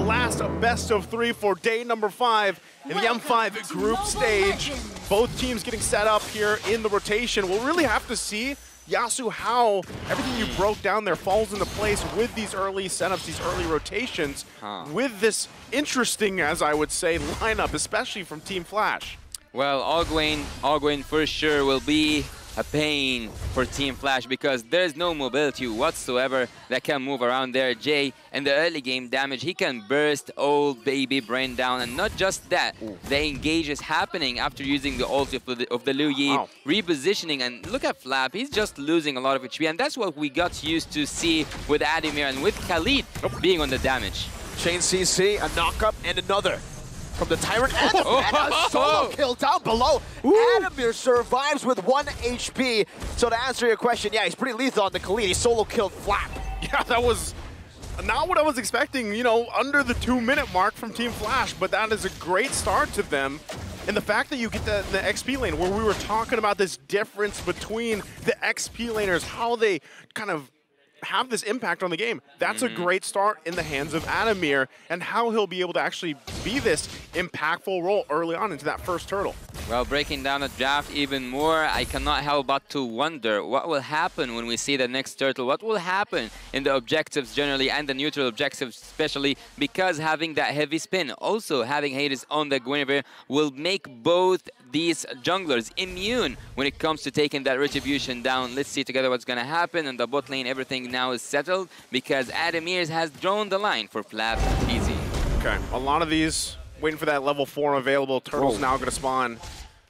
last best of 3 for day number 5 in the M5 group stage. Both teams getting set up here in the rotation. We'll really have to see, Yasu, how everything you broke down there falls into place with these early setups, these early rotations, with this interesting, as I would say, lineup, especially from Team Flash. Well, Ogwin for sure will be a pain for Team Flash because there's no mobility whatsoever that can move around there. Jay, in the early game damage, he can burst old baby Bren down, and not just that, the engage is happening after using the ult of the Liu Yi, repositioning, and look at Flap, he's just losing a lot of HP, and that's what we got used to see with Ademir and with Khalid being on the damage. Chain CC, a knock-up, and another from the Tyrant, and a solo kill down below. Ademir survives with 1 HP. So to answer your question, yeah, he's pretty lethal on the Khalid. He solo killed Flap. Yeah, that was not what I was expecting, you know, under the 2-minute mark from Team Flash, but that is a great start to them. And the fact that you get the XP lane, where we were talking about this difference between the XP laners, how they kind of have this impact on the game. That's a great start in the hands of Ademir, and how he'll be able to actually be this impactful role early on into that first turtle. Well, breaking down the draft even more, I cannot help but to wonder what will happen when we see the next turtle. What will happen in the objectives generally and the neutral objectives especially, because having that heavy spin, also having Hades on the Guinevere will make both these junglers immune when it comes to taking that retribution down. Let's see together what's going to happen. In the bot lane, everything now is settled because Ademir has drawn the line for Flap. Easy. Okay, a lot of these waiting for that level 4 available. Turtle's now going to spawn.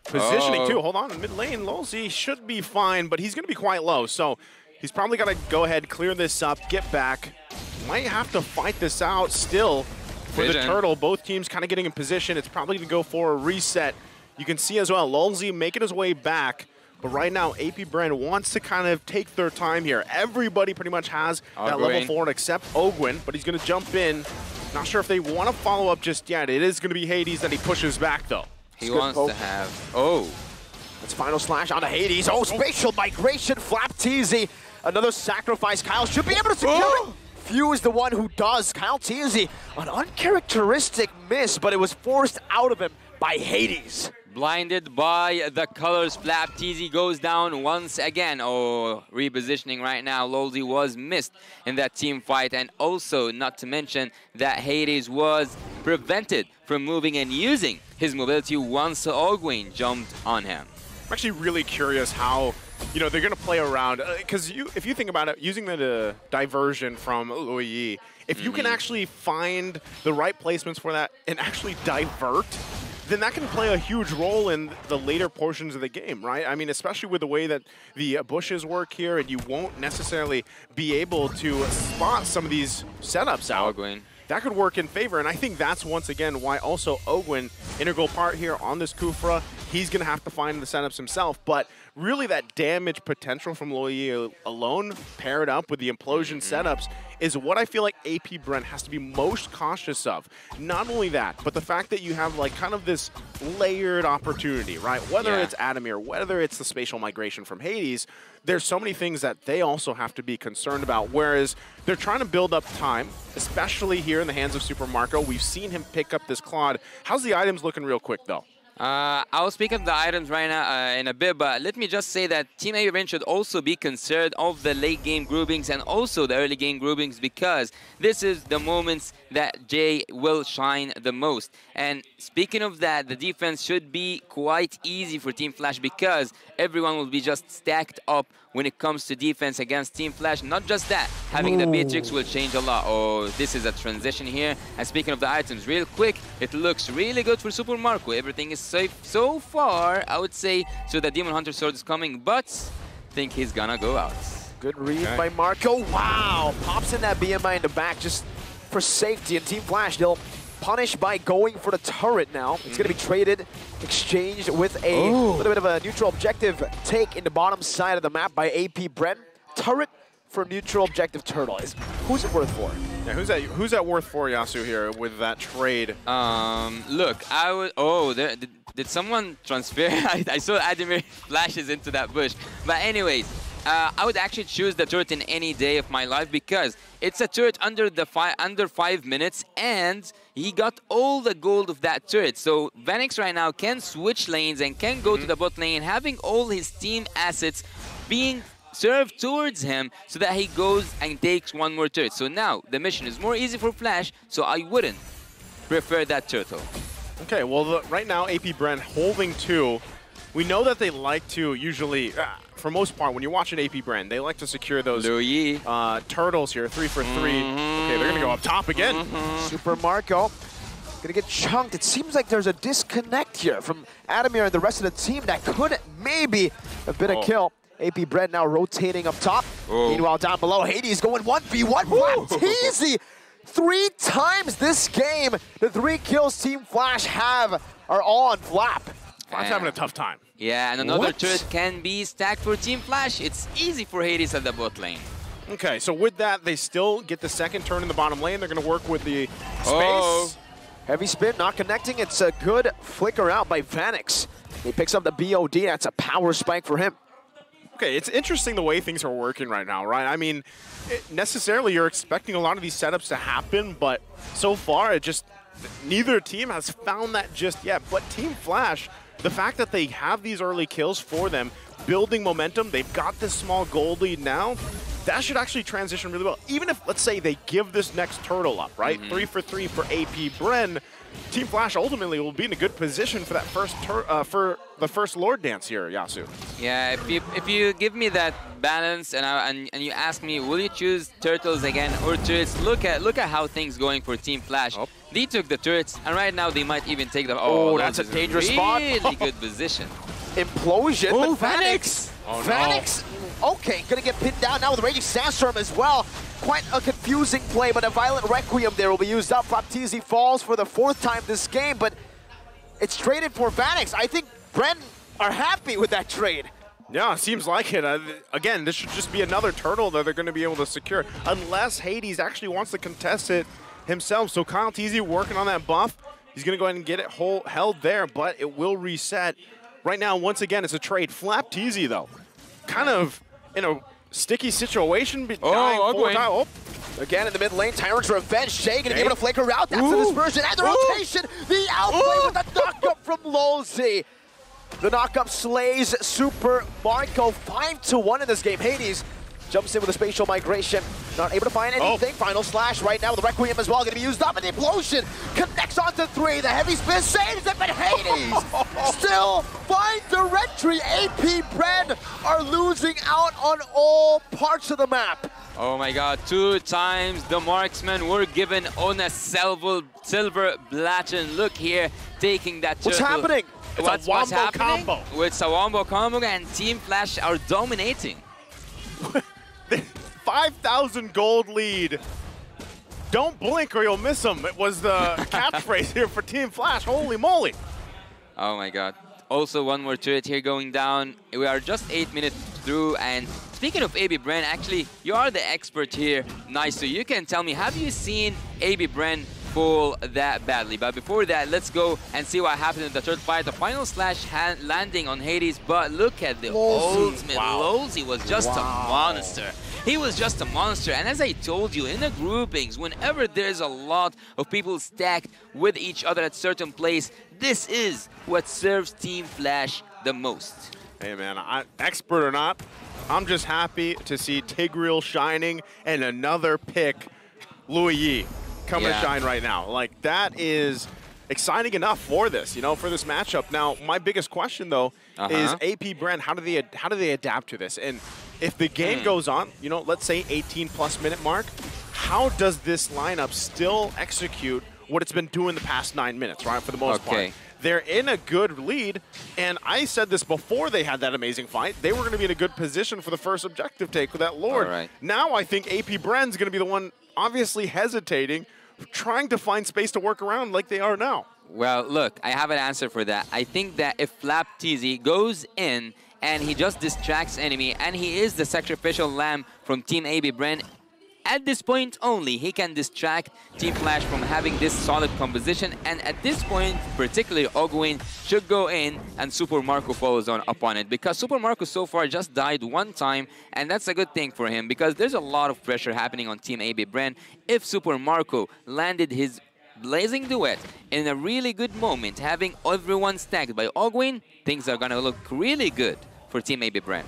Positioning too. Hold on, mid lane, Lolzy should be fine, but he's going to be quite low. So he's probably got to go ahead, clear this up, get back. Might have to fight this out still for the Turtle. Both teams kind of getting in position. It's probably going to go for a reset. You can see as well, Lolzy making his way back. But right now, AP Bren wants to kind of take their time here. Everybody pretty much has that level 4 except Ogwin, but he's going to jump in. Not sure if they want to follow up just yet. It is going to be Hades that he pushes back, though. He wants to have... That's final slash onto Hades. Spatial migration, Flap TZ. Another sacrifice. Kyle should be able to secure it. Few is the one who does. Kyle TZ, an uncharacteristic miss, but it was forced out of him by Hades. Blinded by the colors, Flap TZ goes down once again. Repositioning right now. Lolzy was missed in that team fight, and also not to mention that Hades was prevented from moving and using his mobility once Ogwin jumped on him. I'm actually really curious how, you know, they're going to play around, because if you think about it, using the diversion from Liu Yi, if you can actually find the right placements for that and actually divert, then that can play a huge role in the later portions of the game, right? I mean, especially with the way that the bushes work here, and you won't necessarily be able to spot some of these setups out. Ogwin. That could work in favor, and I think that's once again why also Ogwin, integral part here on this Kufra. He's going to have to find the setups himself, but really that damage potential from Liu Yi alone, paired up with the implosion setups, is what I feel like AP Bren has to be most cautious of. Not only that, but the fact that you have like kind of this layered opportunity, right? Whether it's Ademir, whether it's the spatial migration from Hades, there's so many things that they also have to be concerned about, whereas they're trying to build up time, especially here in the hands of Super Marco. We've seen him pick up this Claude. How's the items looking real quick, though? I'll speak of the items right now in a bit, but let me just say that Team AP Bren should also be concerned of the late game groupings and also the early game groupings, because this is the moments that Jay will shine the most. And speaking of that, the defense should be quite easy for Team Flash because everyone will be just stacked up when it comes to defense against Team Flash. Not just that, having the Beatrix will change a lot. This is a transition here. And speaking of the items, real quick, it looks really good for Super Marco. Everything is safe so far, I would say. So the Demon Hunter Sword is coming, but I think he's gonna go out. Good read by Marco. Wow, pops in that BMI in the back just for safety. And Team Flash, they'll punish by going for the turret now. It's going to be traded, exchanged with a little bit of a neutral objective take in the bottom side of the map by AP Bren. Turret for neutral objective turtle. Who's it worth for? Yeah, who's that worth for, Yasu, here with that trade? Look, I would... did someone transfer? I saw Ademir flashes into that bush. But anyways, I would actually choose the turret in any day of my life because it's a turret under 5 minutes, and he got all the gold of that turret. So Vanix right now can switch lanes and can go to the bot lane, having all his team assets being served towards him so that he goes and takes one more turret. So now the mission is more easy for Flash, so I wouldn't prefer that turtle. Okay, well, right now, AP Bren holding 2. We know that they like to usually, for most part, when you're watching AP Bren, they like to secure those turtles here, 3 for 3. Okay, they're going to go up top again. Super Marco gonna get chunked. It seems like there's a disconnect here from Adamir and the rest of the team that could maybe have been a kill. AP Bren now rotating up top. Meanwhile, down below, Hades going 1v1. Flapteezy! 3 times this game, the 3 kills Team Flash have are all on Flap. Flap's having a tough time. Yeah, and another turret can be stacked for Team Flash. It's easy for Hades at the bot lane. Okay, so with that, they still get the second turn in the bottom lane. They're going to work with the space. Heavy spin, not connecting. It's a good flicker out by Vanix. He picks up the BOD. That's a power spike for him. Okay, it's interesting the way things are working right now, right? I mean, necessarily you're expecting a lot of these setups to happen, but so far it just, neither team has found that just yet. But Team Flash, the fact that they have these early kills for them, building momentum, they've got this small gold lead now, that should actually transition really well. Even if, let's say, they give this next turtle up, right? 3 for 3 for AP Bren, Team Flash ultimately will be in a good position for that first Lord Dance here, Yasu. Yeah, if you give me that balance and you ask me, will you choose turtles again or turrets? Look at how things going for Team Flash. They took the turrets, and right now they might even take the. Oh, that's a dangerous spot. Really good position. Implosion. Oh, but Vanix. Oh, Vanix. Okay, gonna get pinned down now with Raging Sandstorm as well. Quite a confusing play, but a Violent Requiem there will be used up. Flapteezy falls for the 4th time this game, but it's traded for Vanix. I think Bren are happy with that trade. Yeah, seems like it. Again, this should just be another turtle that they're going to be able to secure, unless Hades actually wants to contest it himself. So Kyle Teasy working on that buff. He's going to go ahead and get it held there, but it will reset. Right now, once again, it's a trade. Flapteezy, though, kind of in a sticky situation. Again in the mid lane, Tyrant's Revenge. Shay gonna be able to flake her out. That's the dispersion and the rotation. The outplay with the knock-up from Lolzy. The knock-up slays Super Marco 5-1 in this game. Hades jumps in with a spatial migration. Not able to find anything. Final slash right now with the Requiem as well. Going to be used up. And the Implosion connects onto 3. The heavy spin saves it, but Hades still finds the entry. AP Bren are losing out on all parts of the map. Oh my god, 2 times the marksmen were given on a silver Blachen. Look here, taking that turtle. What's happening? It's a wombo combo. It's a wombo combo, and Team Flash are dominating. 5,000 gold lead. Don't blink or you'll miss them. It was the catchphrase here for Team Flash. Holy moly. Oh my god. Also, one more turret here going down. We are just 8 minutes through, and speaking of AB Bren, actually, you are the expert here. Nice, so you can tell me, have you seen AB Bren fall that badly? But before that, let's go and see what happened in the third fight. The final slash landing on Hades, but look at the ultimate. Lolzy was just a monster. He was just a monster, and as I told you, in the groupings, whenever there's a lot of people stacked with each other at certain place, this is what serves Team Flash the most. Hey man, expert or not, I'm just happy to see Tigreal shining and another pick, Louis Yi, coming to shine right now. Like, that is exciting enough for this, you know, for this matchup. Now, my biggest question though is AP Bren, how do they adapt to this? And if the game goes on, you know, let's say 18+ minute mark, how does this lineup still execute what it's been doing the past 9 minutes, right, for the most part? They're in a good lead, and I said this before they had that amazing fight. They were going to be in a good position for the first objective take with that Lord. Now I think AP Bren's going to be the one obviously hesitating, trying to find space to work around like they are now. Well, look, I have an answer for that. I think that if Flapteezy goes in and he just distracts enemy, and he is the sacrificial lamb from Team AB Bren, at this point only, he can distract Team Flash from having this solid composition. And at this point, particularly Ogwin should go in and Super Marco follows on upon it. Because Super Marco so far just died one time, and that's a good thing for him because there's a lot of pressure happening on Team AB Bren. If Super Marco landed his Blazing Duet in a really good moment, having everyone stacked by Ogwin, things are going to look really good for Team AB Bren.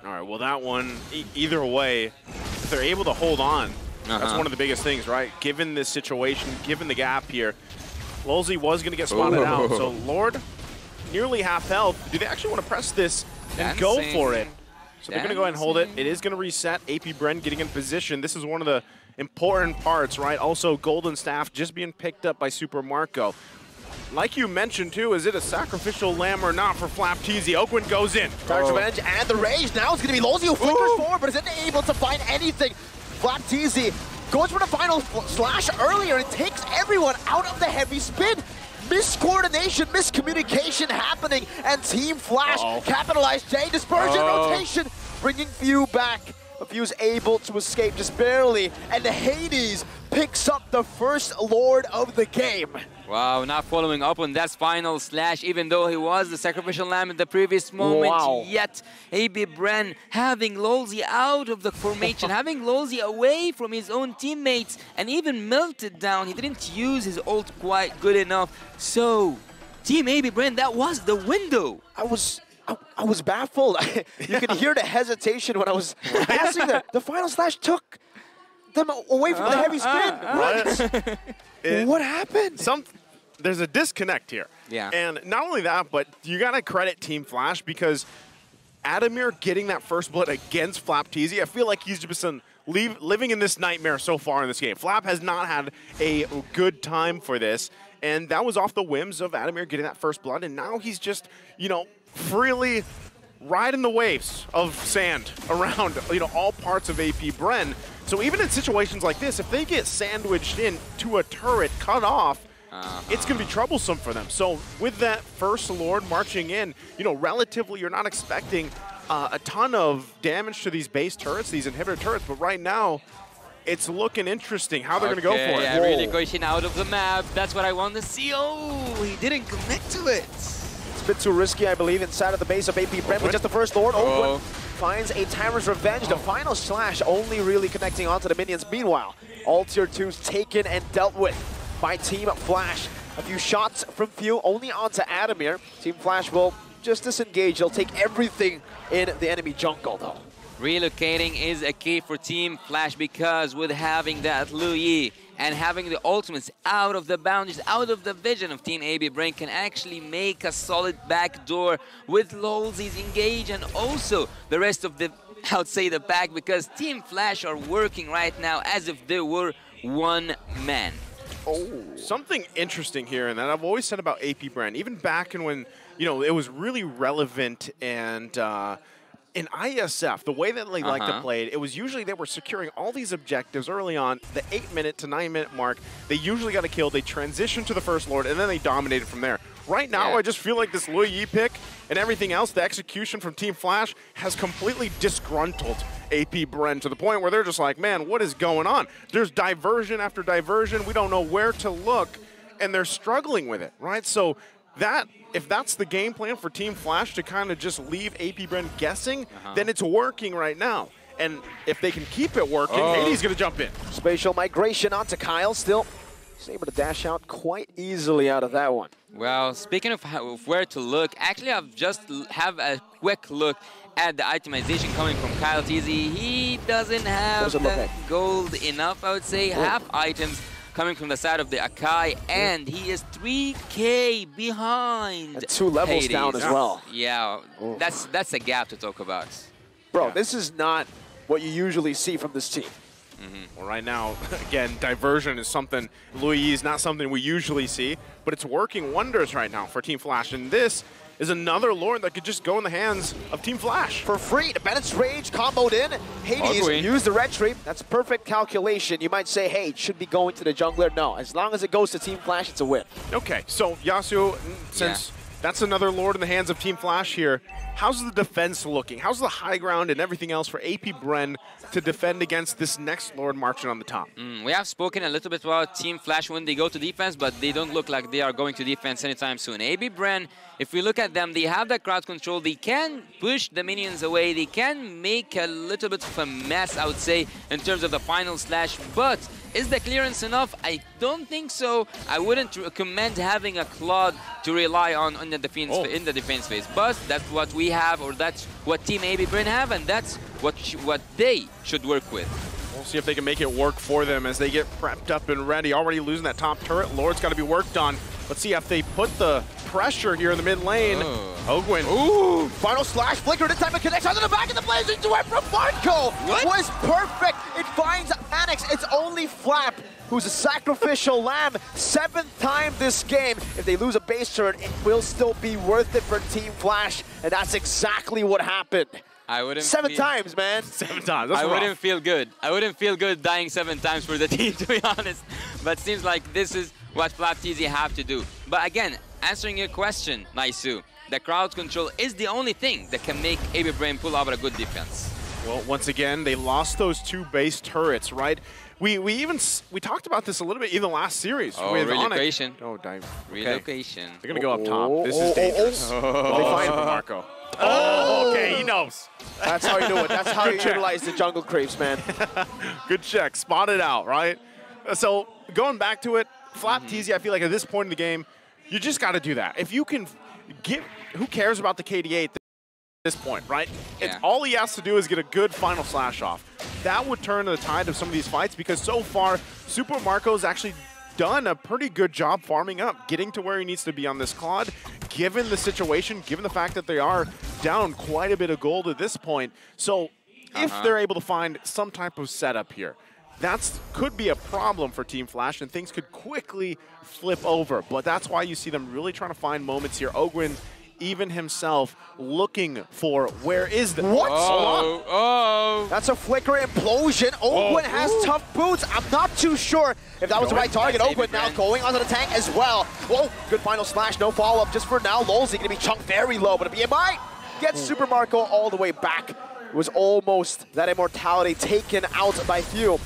All right, well, that one, either way, if they're able to hold on, that's one of the biggest things, right? Given this situation, given the gap here, Lolzy was going to get spotted out. So Lord, nearly half health. Do they actually want to press this and go for it? So they're going to go ahead and hold it. It is going to reset. AP Bren getting in position. This is one of the important parts, right? Also, Golden Staff just being picked up by Super Marco. Like you mentioned, too, is it a sacrificial lamb or not for Flapteezy? Ogwin goes in. Dark's Revenge and the Rage. Now it's going to be Lolzy who flickers forward, but isn't able to find anything. Flapteezy goes for the final slash earlier and takes everyone out of the heavy spin. Miscoordination, miscommunication happening, and Team Flash capitalized. J dispersion rotation, bringing Few back. But Few's able to escape just barely, and the Hades picks up the first Lord of the game. Wow, not following up on that final slash, even though he was the sacrificial lamb in the previous moment. Yet, AB Bren having Lolzy out of the formation, having Lolzy away from his own teammates, and even melted down. He didn't use his ult quite good enough. So, Team AB Bren, that was the window. I was baffled. You could hear the hesitation when I was asking them. The final slash took them away from the heavy spin. What happened? There's a disconnect here. Yeah. And not only that, but you got to credit Team Flash because Adamir getting that first blood against Flapteezy, I feel like he's just been living in this nightmare so far in this game. Flap has not had a good time for this, and that was off the whims of Adamir getting that first blood, and now he's just, you know, freely riding the waves of sand around, you know, all parts of AP Bren. So even in situations like this, if they get sandwiched into a turret cut off, it's going to be troublesome for them. So with that first Lord marching in, you know, relatively you're not expecting a ton of damage to these base turrets, these inhibitor turrets, but right now it's looking interesting how they're going to go for it. Yeah, really pushing out of the map. That's what I want to see. Oh, he didn't commit to it. It's a bit too risky, I believe, inside of the base of AP Bren with just the first Lord. Ogwin finds a Timer's Revenge. The final slash only really connecting onto the minions. Meanwhile, all tier 2s taken and dealt with by Team Flash. A few shots from Few only onto Adamir. Team Flash will just disengage. They'll take everything in the enemy jungle, though. Relocating is a key for Team Flash because with having that Lu Yi and having the ultimates out of the boundaries, out of the vision of Team AB Bren can actually make a solid backdoor with Lolzy's engage and also the rest of the, I would say, the pack, because Team Flash are working right now as if they were one man. Something interesting here, and that I've always said about AP Bren, even back in when, you know, it was really relevant and in ISF, the way that they like to play it, it was usually they were securing all these objectives early on, the 8-minute to 9-minute mark. They usually got a kill, they transitioned to the First Lord, and then they dominated from there. Right now, I just feel like this Lu Yi pick and everything else, the execution from Team Flash has completely disgruntled AP Bren to the point where they're just like, man, what is going on? There's diversion after diversion. We don't know where to look, and they're struggling with it, right? So that, if that's the game plan for Team Flash to kind of just leave AP Bren guessing, then it's working right now. And if they can keep it working, Hades going to jump in. Spatial migration onto Kyle. Still, he's able to dash out quite easily out of that one. Well, speaking of where to look, actually I've just have a quick look at the itemization coming from Kyle TZ. He doesn't have the gold enough, I would say. Half items coming from the side of the Akai, and he is 3K behind. And 2 levels Hades down as well. Yeah, that's a gap to talk about. Bro, this is not what you usually see from this team. Well, right now, again, diversion is something, Lu Yi is not something we usually see, but it's working wonders right now for Team Flash, and this is another Lord that could just go in the hands of Team Flash. For free, the Bennett's Rage comboed in. Hades used the red tree. That's perfect calculation. You might say, hey, it should be going to the jungler. No, as long as it goes to Team Flash, it's a win. Okay, so Yasuo, since That's another Lord in the hands of Team Flash here. How's the defense looking? How's the high ground and everything else for AP Bren to defend against this next Lord marching on the top? We have spoken a little bit about Team Flash when they go to defense, but they don't look like they are going to defense anytime soon. AB Bren, if we look at them, they have that crowd control. They can push the minions away. They can make a little bit of a mess, I would say, in terms of the final slash. But is the clearance enough? I don't think so. I wouldn't recommend having a Claude to rely on in the defense phase. But that's what we have, or that's what Team AB Bren have, and that's what they should work with. We'll see if they can make it work for them as they get prepped up and ready. Already losing that top turret. Lord's got to be worked on. Let's see if they put the pressure here in the mid lane. Ogwin. Ooh, final slash, flicker, this time it connects onto the back of the blazing duet from Marco. What? Was perfect. It finds Annex. It's only Flap who's a sacrificial lamb. 7th time this game. If they lose a base turret, it will still be worth it for Team Flash, and that's exactly what happened. I wouldn't 7 times, man. 7 times. That's I rough. wouldn't feel good. I wouldn't feel good dying 7 times for the team, to be honest. But seems like this is what FlapTZ have to do. But again, answering your question, Naisu, the crowd control is the only thing that can make AB Bren pull out a good defense. Well, once again, they lost those 2 base turrets, right? We talked about this a little bit in the last series. Oh, with relocation. Oh, dive. Relocation. They're going to go up top. This is dangerous. They find Marco. Oh, okay, he knows. That's how you do it. That's how you check. utilize the jungle creeps, man. Good check. Spot it out, right? So going back to it, FlapTZ, I feel like at this point in the game, you just got to do that. If you can get, who cares about the KDA at this point, right? Yeah. All he has to do is get a good final slash off. That would turn the tide of some of these fights because so far, Super Marco's actually done a pretty good job farming up, getting to where he needs to be on this Claude, given the situation, given the fact that they are down quite a bit of gold at this point. So if they're able to find some type of setup here, that could be a problem for Team Flash, and things could quickly flip over. But that's why you see them really trying to find moments here. Ogwin, even himself, looking for where is the... What? Oh. That's a flicker implosion. Ogwin has tough boots. I'm not too sure if that was the right target. That's Ogwin now Bren. going onto the tank as well. Whoa, good final slash, no follow-up just for now. Lolzy going to be chunked very low, but a BMI gets Super Marco all the way back. It was almost that immortality taken out by few.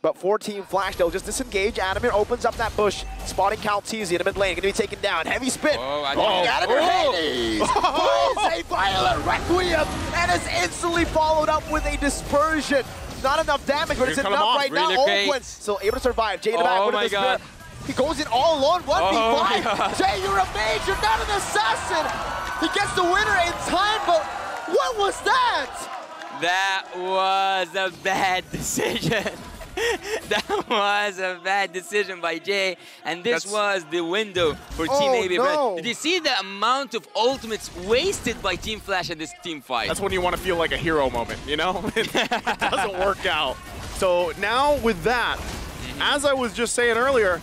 But for Team Flash, they'll just disengage. Adamir opens up that bush, spotting CalTZ in the mid lane, going to be taken down. Heavy spin. Adamir Hades plays a violent requiem and is instantly followed up with a dispersion. Not enough damage, but it's Here, cut him enough off. right now. Relocate. Ogwin still able to survive. Jay in the back Oh with my the spear. God. He goes in all alone, 1v5. Oh my God. Jay, you're a mage, you're not an assassin. He gets the winner in time, but what was that? That was a bad decision. That was a bad decision by Jay, and this was the window for Team AB Bren. Did you see the amount of ultimates wasted by Team Flash in this team fight? That's when you want to feel like a hero moment, you know? It doesn't work out. So now with that, as I was just saying earlier,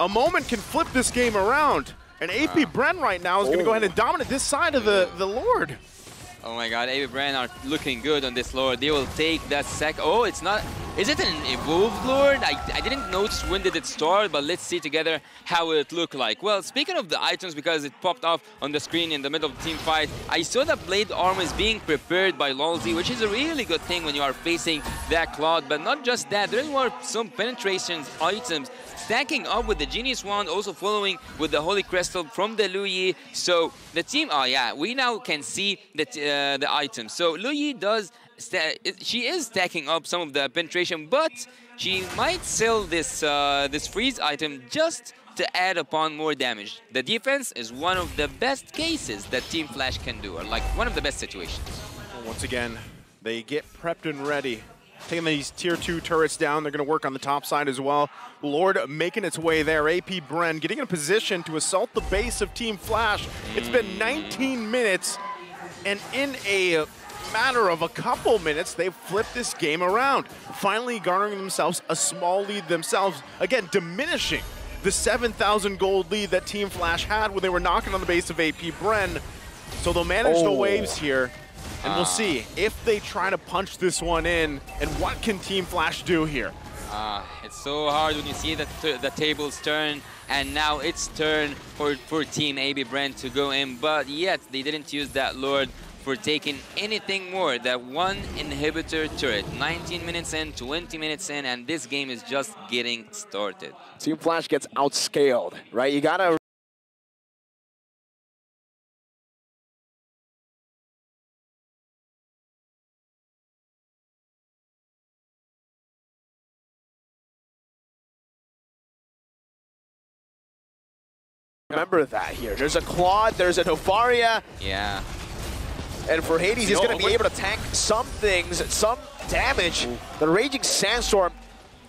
a moment can flip this game around. And AP Bren right now is going to go ahead and dominate this side of the Lord. Oh my God, AB Bren are looking good on this Lord. They will take that Oh, it's not... Is it an evolved Lord? I didn't notice when did it start, but let's see together how it looked like. Well, speaking of the items, because it popped off on the screen in the middle of the team fight, I saw that Blade Armor is being prepared by Lolzy, which is a really good thing when you are facing that Claude. But not just that, there were some penetration items stacking up with the Genius Wand, also following with the Holy Crystal from the Luyi. So the team, we now can see that the items. So Luyi does, she is stacking up some of the penetration, but she might sell this this freeze item just to add upon more damage. The defense is one of the best cases that Team Flash can do, or like one of the best situations. Well, once again, they get prepped and ready. Taking these tier 2 turrets down, they're going to work on the top side as well. Lord making its way there. AP Bren getting in a position to assault the base of Team Flash. It's been 19 minutes, and in a matter of a couple minutes, they've flipped this game around, finally garnering themselves a small lead themselves, again diminishing the 7,000 gold lead that Team Flash had when they were knocking on the base of AP Bren. So they'll manage the waves here, and we'll see if they try to punch this one in, and what can Team Flash do here. It's so hard when you see the tables turn, and now it's turn for Team AB Bren to go in, but yet they didn't use that Lord for taking anything more than one inhibitor turret. 19 minutes in, 20 minutes in, and this game is just getting started. Team Flash gets outscaled, right? You gotta remember that here. There's a Claude, there's a Nofaria. Yeah. And for Hades, he's going to be able to tank some things, some damage. Ooh. The Raging Sandstorm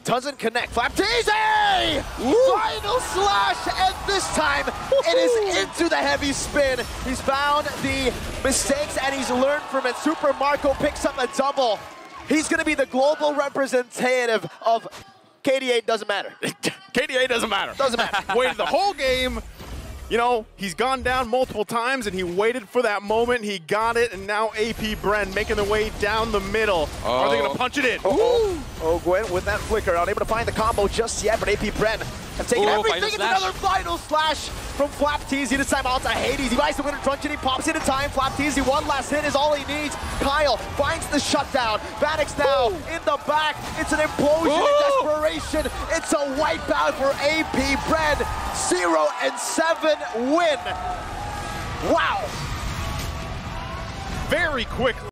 doesn't connect. Flapteezy! Final slash, and this time it is into the heavy spin. He's found the mistakes and he's learned from it. Super Marco picks up a double. He's going to be the global representative of KDA. Doesn't matter. KDA doesn't matter. Doesn't matter. Waited the whole game. You know, he's gone down multiple times, and he waited for that moment. He got it, and now AP Bren making their way down the middle. Oh. Are they going to punch it in? Gwen with that flicker, unable to find the combo just yet, but AP Bren have taken everything. It's another final slash from Flapteezy. This time out to Hades. He buys the winner truncheon, he pops it in time. Flapteezy, one last hit is all he needs. Kyle finds the shutdown. Vanix now in the back. It's an implosion in desperation. It's a wipeout for AP Bren. 0-7 win. Wow. Very quick.